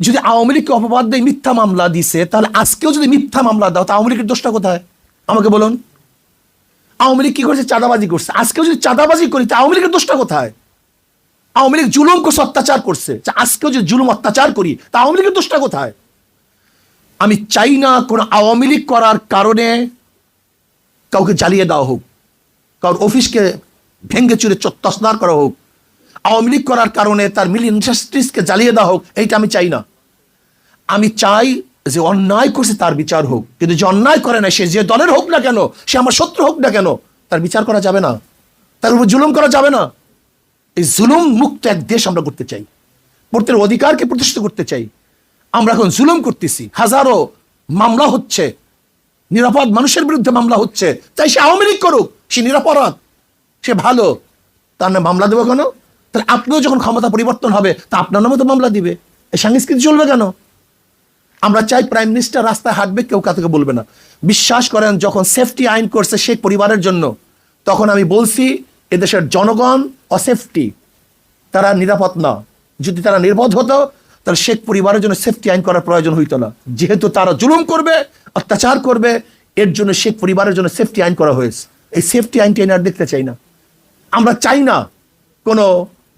যদি আওয়ামী লীগকে অপবাদ দিয়ে মিথ্যা মামলা দিছে, তাহলে আজকেও যদি মিথ্যা মামলা দাও, তা আওয়ামী লীগের দোষটা কোথায় আমাকে বলুন? আওয়ামী লীগ কি করছে? চাঁদাবাজি করছে। আজকেও যদি চাঁদাবাজি করি, তা আওয়ামী লীগের দোষটা কোথায়? আওয়ামী লীগ জুলুম করছে, অত্যাচার করছে, আজকেও যদি জুলুম অত্যাচার করি, তা আওয়ামী লীগের দোষটা কোথায়? আমি চাই না কোন আওয়ামী লীগ করার কারণে কাউকে জ্বালিয়ে দেওয়া হোক, কারোর অফিসকে ভেঙ্গে চুরে তছনছ করা হোক, আওয়ামী লীগ করার কারণে তার মিল ইন্ডাস্ট্রিজকে জ্বালিয়ে দেওয়া হোক। এইটা আমি চাই না। আমি চাই যে অন্যায় করছে তার বিচার হোক, কিন্তু যে অন্যায় করে না, সে যে দলের হোক না কেন, সে আমার শত্রু হোক না কেন, তার বিচার করা যাবে না, তার উপর জুলুম করা যাবে না। এই জুলুম মুক্ত এক দেশ আমরা করতে চাই, প্রত্যেকের অধিকারকে প্রতিষ্ঠিত করতে চাই। আমরা এখন জুলুম করতেছি, হাজারো মামলা হচ্ছে, নিরাপদ মানুষের বিরুদ্ধে মামলা হচ্ছে। তাই সে আওয়ামী লীগ করুক, সে নিরাপরাধ, সে ভালো, তার নামে মামলা দেবো কেন? তাহলে আপনিও যখন ক্ষমতা পরিবর্তন হবে, তা আপনার নামে তো মামলা দিবে। এই সংস্কৃতি চলবে কেন? আমরা চাই প্রাইম মিনিস্টার রাস্তায় হাঁটবে, কেউ কাউকে বলবে না। বিশ্বাস করেন, যখন সেফটি আইন করছে শেখ পরিবারের জন্য, তখন আমি বলছি এদেশের জনগণ অসেফটি, তারা নিরাপদ না। যদি তারা নির্বোধ হতো, তাহলে শেখ পরিবারের জন্য সেফটি আইন করার প্রয়োজন হইতো না। যেহেতু তারা জুলুম করবে, অত্যাচার করবে, এর জন্য শেখ পরিবারের জন্য সেফটি আইন করা হয়েছে। এই সেফটি আইনটি আর দেখতে চাই না। আমরা চাই না কোনো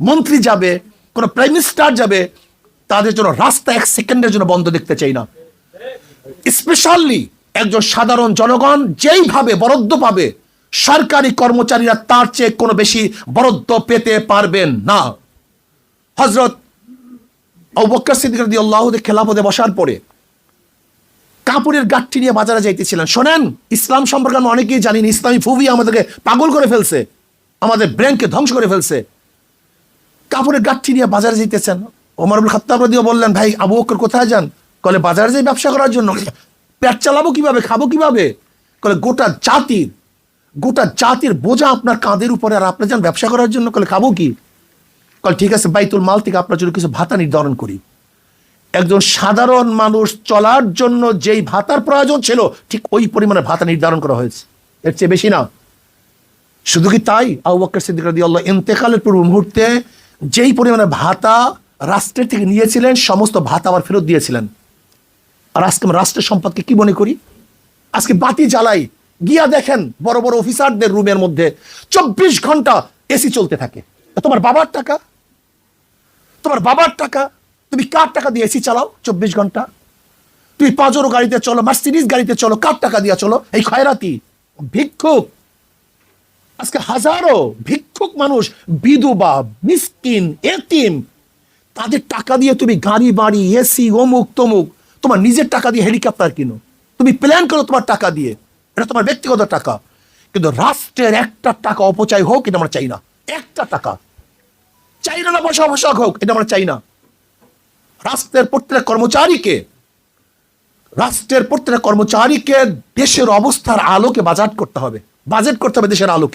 মন্ত্রী যাবে, কোনো প্রাইম মিনিস্টার যাবে, তাদের জন্য রাস্তা এক সেকেন্ডের জন্য বন্ধ দেখতে চাই না। স্পেশালি একজন সাধারণ জনগণ যেইভাবে বরাদ্দ পাবে, সরকারি কর্মচারীরা তার চেয়ে কোনো বেশি বরাদ্দ পেতে পারবেন না। হযরত আবু বকর সিদ্দিক রাদিয়াল্লাহু আনহু খেলাফতে বসার পরে কাপড়ের গাঠটি নিয়ে বাজারে যাইতেছিলেন। শোনেন, ইসলাম সম্পর্কে আমরা অনেকেই জানি না। ইসলামী ফুবিয়া আমাদেরকে পাগল করে ফেলছে, আমাদের ব্রেনকে ধ্বংস করে ফেলছে। কাপড়ের গাঠটি নিয়ে বাজারে যাইতেছেন। ওমর ইবনে খাত্তাব রাদিয়াল্লাহু আনহু বললেন, ভাই আবু বকর কোথায় যান? কলে বাজারে যাই ব্যবসা করার জন্য। পেট চালাবো কিভাবে, খাবো কিভাবে? কলে গোটা জাতির বোঝা আপনার কাঁধের উপরে, আর আপনি যান ব্যবসা করার জন্য। কলে খাবো কি? কল ঠিক আছে, বাইতুল মাল থেকে আপনার জন্য কিছু ভাতা নির্ধারণ করি। একজন সাধারণ মানুষ চলার জন্য যেই ভাতার প্রয়োজন ছিল, ঠিক ওই পরিমাণে ভাতা নির্ধারণ করা হয়েছে, এর চেয়ে বেশি না। শুধু কি তাই, আবু বকর সিদ্দিক রাদিয়াল্লাহু আনহু ইন্তেকালের পূর্ব মুহূর্তে যেই পরিমাণে ভাতা রাষ্ট্রের থেকে নিয়েছিলেন, সমস্ত ভাতা আবার ফেরত দিয়েছিলেন। আর আজকে আমরা রাষ্ট্রের সম্পদকে কি মনে করি? আজকে বাতি জ্বালাই, গিয়া দেখেন বড় বড় অফিসারদের রুমের মধ্যে 24 ঘন্টা এসি চলতে থাকে। তোমার বাবার টাকা, তোমার বাবার টাকা, তুমি কার টাকা দিয়ে এসি চালাও 24 ঘন্টা? তুমি পাজরো গাড়িতে চলো, মার্সিডিজ গাড়িতে চলো, কার টাকা দিয়ে চলো? এই খয়রাতি ভিক্ষুক। আজকে হাজারো ভিক্ষুক মানুষ, বিধবা, মিসকিন, এতিম, তাদের টাকা দিয়ে তুমি গাড়ি বাড়ি, এসি, অমুক তমুক, তোমার নিজের টাকা দিয়ে হেলিকপ্টার কিনো, তুমি প্ল্যান করো তোমার টাকা দিয়ে, এটা তোমার ব্যক্তিগত টাকা। কিন্তু রাষ্ট্রের একটা টাকা অপচয় হোক, এটা আমরা চাই না। একটা টাকা চাই না, পয়সা অপচয় হোক, এটা আমরা চাই না। রাষ্ট্রের প্রত্যেকটা কর্মচারীকে দেশের অবস্থার আলোকে বাজেট করতে হবে দেশের আলোকে।